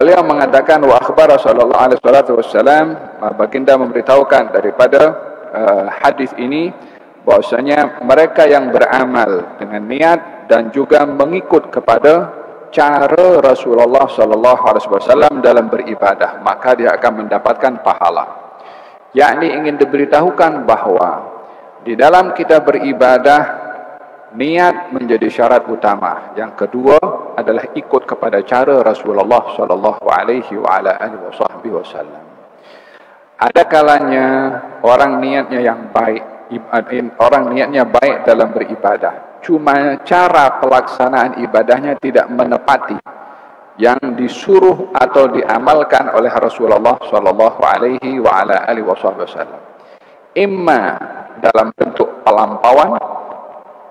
Beliau mengatakan wa akhbara sallallahu alaihi wasallam, baginda memberitahukan daripada hadis ini bahwasanya mereka yang beramal dengan niat dan juga mengikut kepada cara Rasulullah sallallahu alaihi wasallam dalam beribadah, maka dia akan mendapatkan pahala. Yakni ingin diberitahukan bahawa di dalam kita beribadah, niat menjadi syarat utama. Yang kedua adalah ikut kepada cara Rasulullah sallallahu alaihi wasallam. Ada kalanya orang niatnya yang baik, orang niatnya baik dalam beribadah, cuma cara pelaksanaan ibadahnya tidak menepati yang disuruh atau diamalkan oleh Rasulullah sallallahu alaihi wasallam. Imma dalam bentuk pelampauan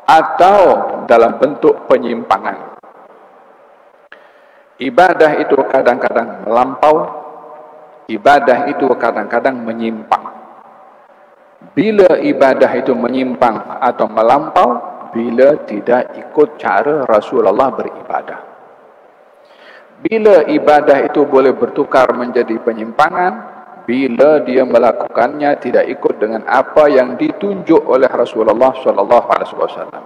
atau dalam bentuk penyimpangan. Ibadah itu kadang-kadang melampau, ibadah itu kadang-kadang menyimpang. Bila ibadah itu menyimpang atau melampau, bila tidak ikut cara Rasulullah beribadah. Bila ibadah itu boleh bertukar menjadi penyimpangan, bila dia melakukannya tidak ikut dengan apa yang ditunjuk oleh Rasulullah sallallahu alaihi wasallam.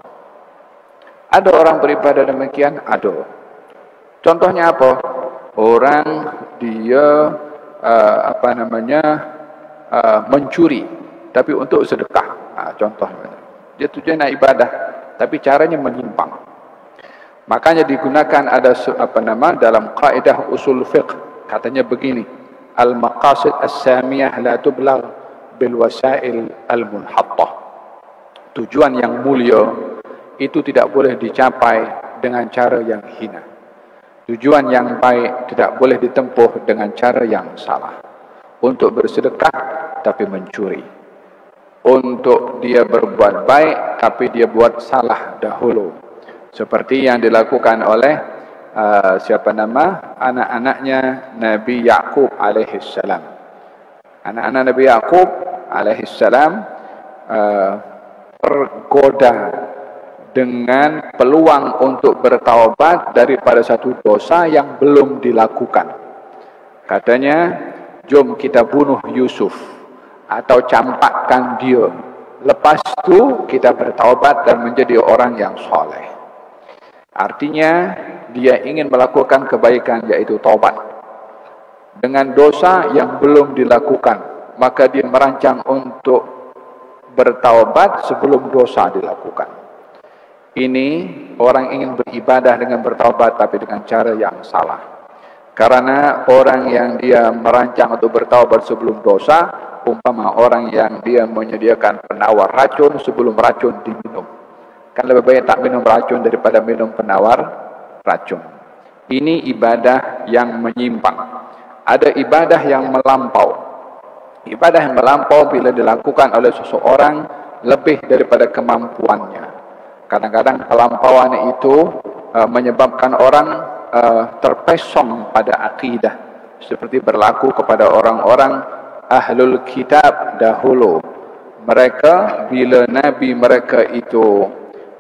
Ada orang beribadah demikian? Ada. Contohnya apa? Orang dia mencuri tapi untuk sedekah. Contohnya. Dia tujuannya ibadah tapi caranya menyimpang. Makanya digunakan ada dalam kaidah usul fiqh, katanya begini: al-maqasid as-samiyah la tublagh bil wasail al-munhattah. Tujuan yang mulia itu tidak boleh dicapai dengan cara yang hina. Tujuan yang baik tidak boleh ditempuh dengan cara yang salah. Untuk bersedekah tapi mencuri. Untuk dia berbuat baik tapi dia buat salah dahulu. Seperti yang dilakukan oleh anak-anaknya Nabi Yaqub alaihissalam. Anak-anak Nabi Yaqub alaihissalam tergoda dengan peluang untuk bertaubat daripada satu dosa yang belum dilakukan. Katanya, jom kita bunuh Yusuf atau campakkan dia. Lepas tu kita bertaubat dan menjadi orang yang soleh. Artinya dia ingin melakukan kebaikan, yaitu taubat dengan dosa yang belum dilakukan, maka dia merancang untuk bertaubat sebelum dosa dilakukan. Ini orang ingin beribadah dengan bertaubat tapi dengan cara yang salah. Karena orang yang dia merancang untuk bertaubat sebelum dosa, umpama orang yang dia menyediakan penawar racun sebelum racun diminum. Kan lebih baik tak minum racun daripada minum penawar racun. Ini ibadah yang menyimpang. Ada ibadah yang melampau. Ibadah yang melampau bila dilakukan oleh seseorang lebih daripada kemampuannya. Kadang-kadang pelampauan itu menyebabkan orang terpesong pada akidah. Seperti berlaku kepada orang-orang ahlul kitab dahulu. Mereka bila Nabi mereka itu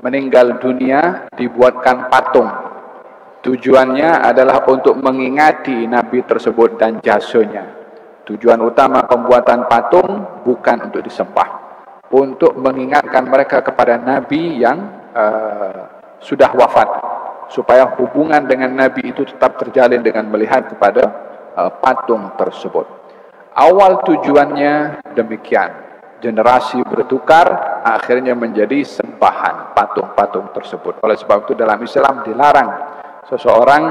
meninggal dunia, dibuatkan patung. Tujuannya adalah untuk mengingati Nabi tersebut dan jasanya. Tujuan utama pembuatan patung bukan untuk disembah, untuk mengingatkan mereka kepada Nabi yang sudah wafat, supaya hubungan dengan Nabi itu tetap terjalin dengan melihat kepada patung tersebut. Awal tujuannya demikian. Generasi bertukar, akhirnya menjadi sembahan patung-patung tersebut. Oleh sebab itu dalam Islam dilarang seseorang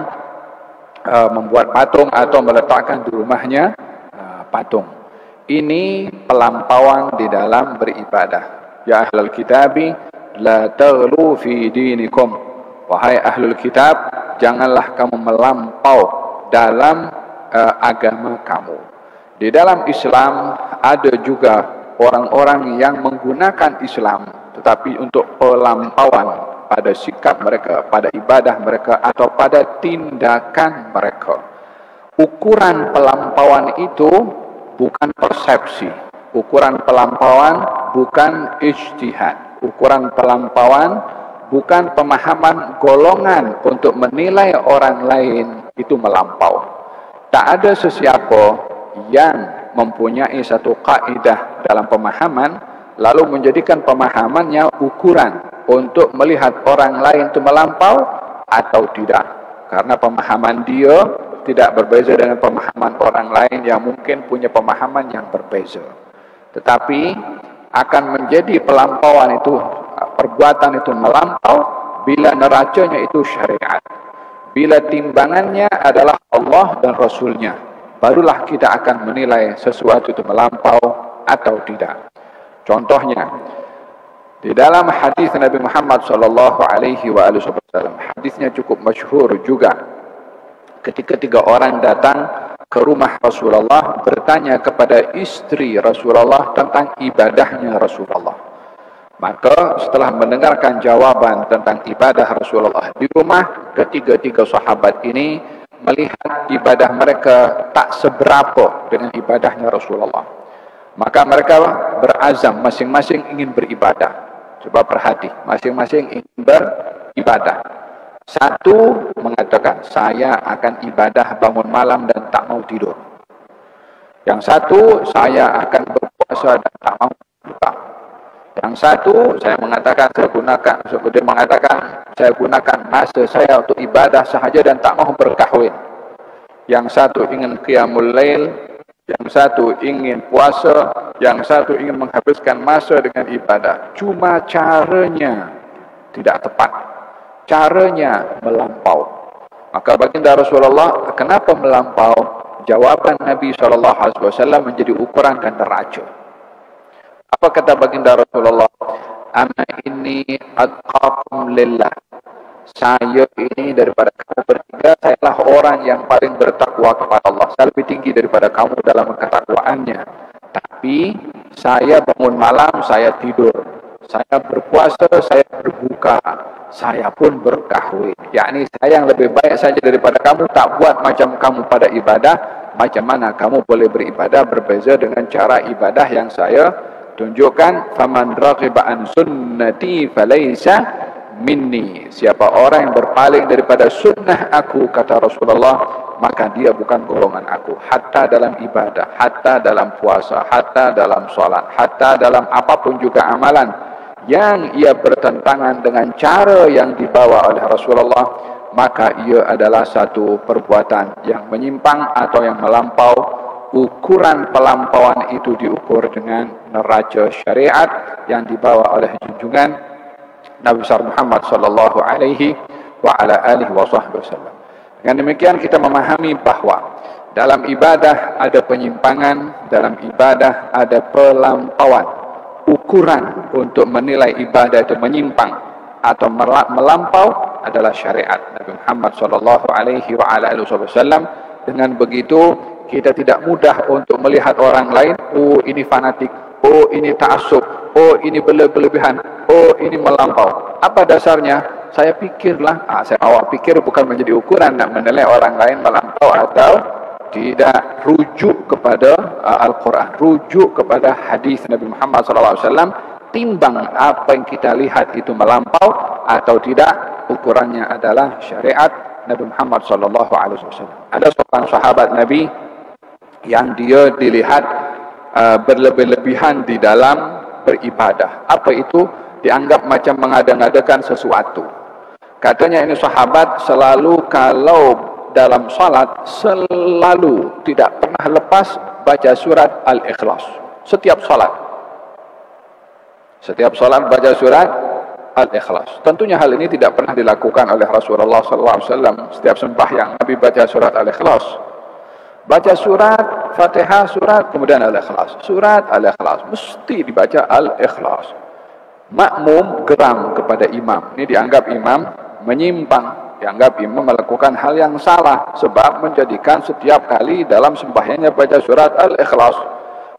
membuat patung atau meletakkan di rumahnya patung. Ini pelampauan di dalam beribadah. Ya ahlul kitabi, la taghlu fi dinikum. Wahai ahlul kitab, janganlah kamu melampau dalam agama kamu. Di dalam Islam ada juga orang-orang yang menggunakan Islam tetapi untuk pelampauan pada sikap mereka, pada ibadah mereka atau pada tindakan mereka. Ukuran pelampauan itu bukan persepsi. Ukuran pelampauan bukan ijtihad. Ukuran pelampauan bukan pemahaman golongan untuk menilai orang lain itu melampau. Tak ada sesiapa yang mempunyai satu kaidah dalam pemahaman lalu menjadikan pemahamannya ukuran untuk melihat orang lain itu melampau atau tidak. Karena pemahaman dia tidak berbeza dengan pemahaman orang lain yang mungkin punya pemahaman yang berbeza. Tetapi akan menjadi pelampauan itu, perbuatan itu melampau bila neracanya itu syariat. Bila timbangannya adalah Allah dan Rasulnya, barulah kita akan menilai sesuatu itu melampau atau tidak. Contohnya, di dalam hadis Nabi Muhammad SAW, hadisnya cukup masyhur juga. Ketika 3 orang datang ke rumah Rasulullah bertanya kepada istri Rasulullah tentang ibadahnya Rasulullah. Maka setelah mendengarkan jawaban tentang ibadah Rasulullah di rumah, ketiga-tiga sahabat ini melihat ibadah mereka tak seberapa dengan ibadahnya Rasulullah. Maka mereka berazam masing-masing ingin beribadah. Coba perhati, masing-masing ingin beribadah. Satu mengatakan, saya akan ibadah bangun malam dan tak mau tidur. Yang satu, saya akan berpuasa dan tak mau buka. Yang satu, saya mengatakan, saya gunakan masa saya untuk ibadah sahaja dan tak mau berkahwin. Yang satu ingin qiyamul lail, yang satu ingin puasa, yang satu ingin menghabiskan masa dengan ibadah. Cuma caranya tidak tepat. Caranya melampau. Maka baginda Rasulullah, kenapa melampau? Jawaban Nabi SAW menjadi ukuran dan neraca. Apa kata baginda Rasulullah? Ana ini atqakum lillah. Saya ini daripada kamu bertiga, sayalah orang yang paling bertakwa kepada Allah. Saya lebih tinggi daripada kamu dalam ketakwaannya. Tapi saya bangun malam, saya tidur. Saya berpuasa, saya berbuka. Saya pun berkahwin. Yakni saya yang lebih baik saja daripada kamu, tak buat macam kamu pada ibadah. Macam mana kamu boleh beribadah berbeza dengan cara ibadah yang saya tunjukkan? Faman raghiba an sunnati falaysa minni. Siapa orang yang berpaling daripada sunnah aku, kata Rasulullah, maka dia bukan golongan aku. Hatta dalam ibadah, hatta dalam puasa, hatta dalam salat, hatta dalam apapun juga amalan yang ia bertentangan dengan cara yang dibawa oleh Rasulullah, maka ia adalah satu perbuatan yang menyimpang atau yang melampau. Ukuran pelampauan itu diukur dengan neraca syariat yang dibawa oleh junjungan Nabi besar Muhammad sallallahu alaihi wa ala alihi wasallam. Dengan demikian kita memahami bahwa dalam ibadah ada penyimpangan, dalam ibadah ada pelampauan. Ukuran untuk menilai ibadah itu menyimpang atau melampau adalah syariat Nabi Muhammad sallallahu alaihi wa ala alihi wasallam. Dengan begitu kita tidak mudah untuk melihat orang lain, oh ini fanatik, oh ini ta'assub, oh ini berlebihan, oh ini melampau. Apa dasarnya? Saya pikirlah, saya awak pikir bukan menjadi ukuran nak menilai orang lain melampau atau tidak. Rujuk kepada Al-Quran, rujuk kepada hadis Nabi Muhammad SAW. Timbang apa yang kita lihat itu melampau atau tidak, ukurannya adalah syariat Nabi Muhammad SAW. Ada seorang sahabat Nabi yang dia dilihat berlebih-lebihan di dalam beribadah. Apa itu? Dianggap macam mengada-ngadakan sesuatu. Katanya ini sahabat selalu kalau dalam salat selalu tidak pernah lepas baca surat Al-Ikhlas. Setiap salat baca surat Al-Ikhlas. Tentunya hal ini tidak pernah dilakukan oleh Rasulullah SAW. Setiap sembahyang Nabi baca surat Al-Ikhlas. Baca surat Fatihah, surat kemudian Al-Ikhlas. Surat Al-Ikhlas mesti dibaca Al-Ikhlas. Makmum geram kepada imam. Ini dianggap imam menyimpang. Dianggap imam melakukan hal yang salah sebab menjadikan setiap kali dalam sembahyangnya baca surat Al-Ikhlas.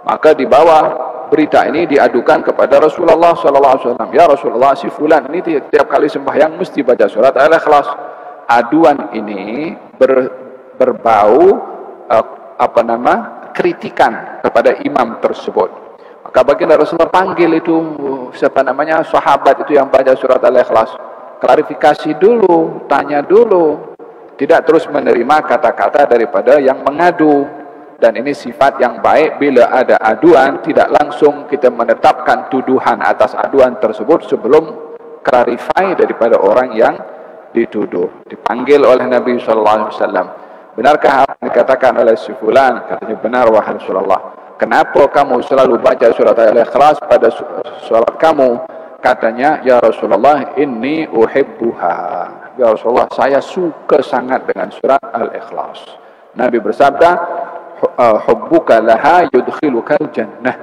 Maka di bawah berita ini diadukan kepada Rasulullah SAW. Ya Rasulullah, si fulan ini tiap kali sembahyang mesti baca surat Al-Ikhlas. Aduan ini berbau kritikan kepada imam tersebut. Maka baginda Rasulullah panggil itu sahabat itu yang baca surat Al-Ikhlas. Klarifikasi dulu, tanya dulu. Tidak terus menerima kata-kata daripada yang mengadu. Dan ini sifat yang baik. Bila ada aduan, tidak langsung kita menetapkan tuduhan atas aduan tersebut sebelum clarify daripada orang yang dituduh. Dipanggil oleh Nabi SAW. Benarkah apa yang dikatakan oleh si fulan? Katanya, benar wahai Rasulullah. Kenapa kamu selalu baca surat Al-Ikhlas pada solat kamu? Katanya, ya Rasulullah, inni uhibbuha. Ya Rasulullah, saya suka sangat dengan surat Al-Ikhlas. Nabi bersabda, hubbuka laha yudkhilukal jannah.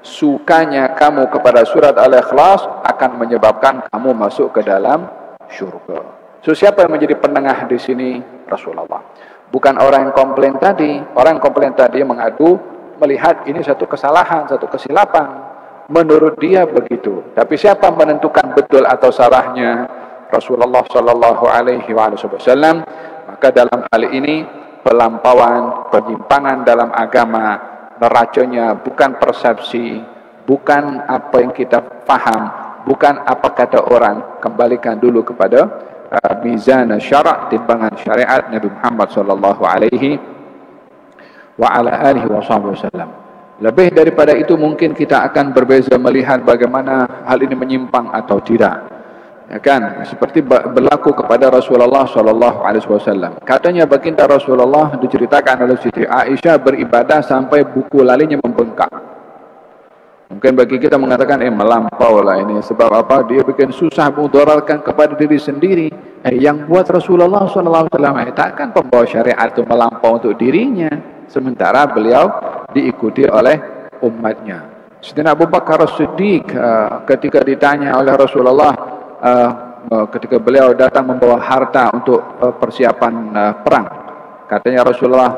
Sukanya kamu kepada surat Al-Ikhlas akan menyebabkan kamu masuk ke dalam syurga. So, siapa yang menjadi penengah di sini? Rasulullah. Bukan orang yang komplain tadi. Orang yang komplain tadi mengadu, melihat ini satu kesalahan, satu kesilapan. Menurut dia begitu. Tapi siapa menentukan betul atau salahnya? Rasulullah sallallahu alaihi wasallam. Maka dalam hal ini pelampauan, penyimpangan dalam agama, neracanya bukan persepsi, bukan apa yang kita faham, bukan apa kata orang. Kembalikan dulu kepada mizan syara', timbangan syariat Nabi Muhammad sallallahu alaihi wa ala alihi wasallam. Lebih daripada itu mungkin kita akan berbeza melihat bagaimana hal ini menyimpang atau tidak. Ya kan, seperti berlaku kepada Rasulullah sallallahu alaihi wasallam. Katanya baginda Rasulullah diceritakan oleh Siti Aisyah beribadah sampai buku lalinya membengkak. Mungkin bagi kita mengatakan melampau lah ini, sebab apa? Dia bikin susah mudaratkan kepada diri sendiri. Yang buat Rasulullah sallallahu alaihi wasallam takkan pembawa syariat itu melampau untuk dirinya, sementara beliau diikuti oleh umatnya. Sayyidina Abu Bakar As-Siddiq ketika ditanya oleh Rasulullah ketika beliau datang membawa harta untuk persiapan perang, katanya Rasulullah,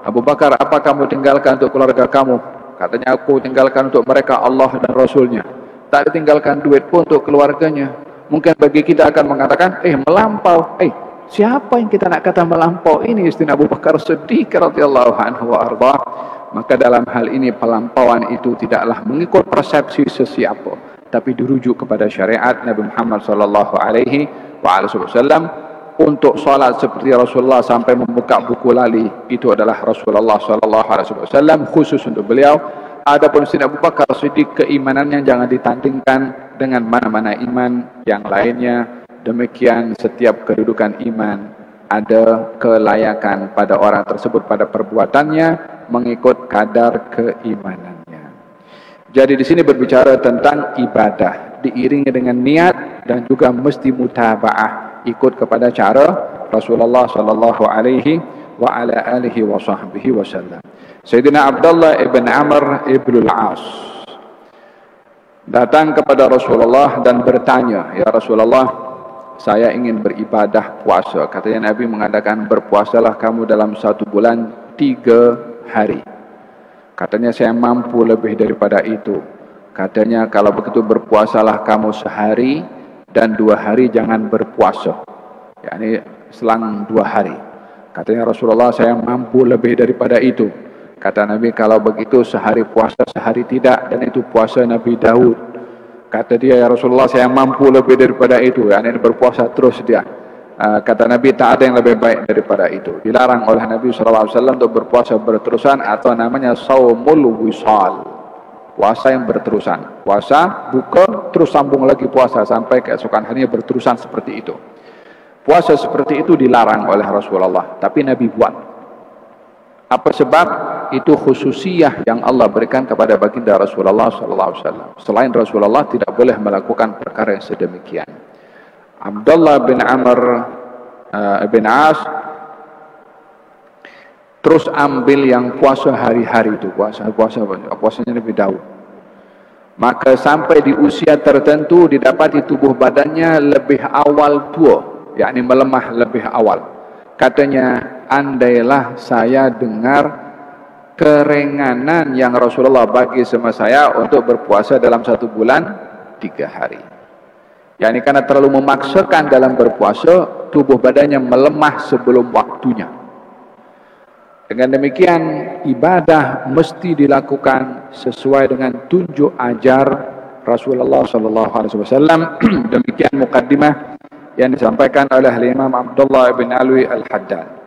Abu Bakar, apa kamu tinggalkan untuk keluarga kamu? Katanya, aku tinggalkan untuk mereka Allah dan Rasulnya. Tak ditinggalkan duit pun untuk keluarganya. Mungkin bagi kita akan mengatakan, melampau. Siapa yang kita nak kata melampau ini? Sayyidina Abu Bakar Siddiq radhiyallahu anhu wa arda. Maka dalam hal ini pelampauan itu tidaklah mengikut persepsi sesiapa, tapi dirujuk kepada syariat Nabi Muhammad sallallahu alaihi wasallam. Untuk solat seperti Rasulullah sampai membuka buku lali, itu adalah Rasulullah sallallahu alaihi wasallam, khusus untuk beliau. Adapun Sayyidina Abu Bakar Siddiq, keimanannya jangan ditandingkan dengan mana-mana iman yang lainnya. Demikian setiap kedudukan iman ada kelayakan pada orang tersebut pada perbuatannya mengikut kadar keimanannya. Jadi di sini berbicara tentang ibadah diiringi dengan niat dan juga mesti mutabaah, ikut kepada cara Rasulullah sallallahu alaihi wa ala alihi wa sahbihi wasallam. Sayyidina Abdullah ibn Amr ibn al-As datang kepada Rasulullah dan bertanya, ya Rasulullah, saya ingin beribadah puasa. Katanya Nabi mengadakan, berpuasalah kamu dalam 1 bulan 3 hari. Katanya, saya mampu lebih daripada itu. Katanya, kalau begitu berpuasalah kamu sehari dan 2 hari jangan berpuasa. yakni selang 2 hari. Katanya Rasulullah, saya mampu lebih daripada itu. Kata Nabi, kalau begitu sehari puasa sehari tidak, dan itu puasa Nabi Daud. Kata dia, ya Rasulullah, saya mampu lebih daripada itu, yakni berpuasa terus dia. Kata Nabi, tak ada yang lebih baik daripada itu. Dilarang oleh Nabi SAW untuk berpuasa berterusan, atau namanya saumul wisal, puasa yang berterusan. Puasa, buka, terus sambung lagi puasa sampai keesokan harinya berterusan seperti itu. Puasa seperti itu dilarang oleh Rasulullah, tapi Nabi buat. Apa sebab? Itu khususiyah yang Allah berikan kepada baginda Rasulullah SAW. Selain Rasulullah tidak boleh melakukan perkara yang sedemikian. Abdullah bin Amr bin As terus ambil yang puasa hari-hari itu, puasanya Nabi Daud. Maka sampai di usia tertentu didapati tubuh badannya lebih awal tua, yakni melemah lebih awal. Katanya, andailah saya dengar keringanan yang Rasulullah bagi sama saya untuk berpuasa dalam 1 bulan 3 hari. yakni karena terlalu memaksakan dalam berpuasa, tubuh badannya melemah sebelum waktunya. Dengan demikian, ibadah mesti dilakukan sesuai dengan tunjuk ajar Rasulullah SAW. Demikian mukaddimah yang disampaikan oleh Imam Abdullah bin Alwi Al-Haddad.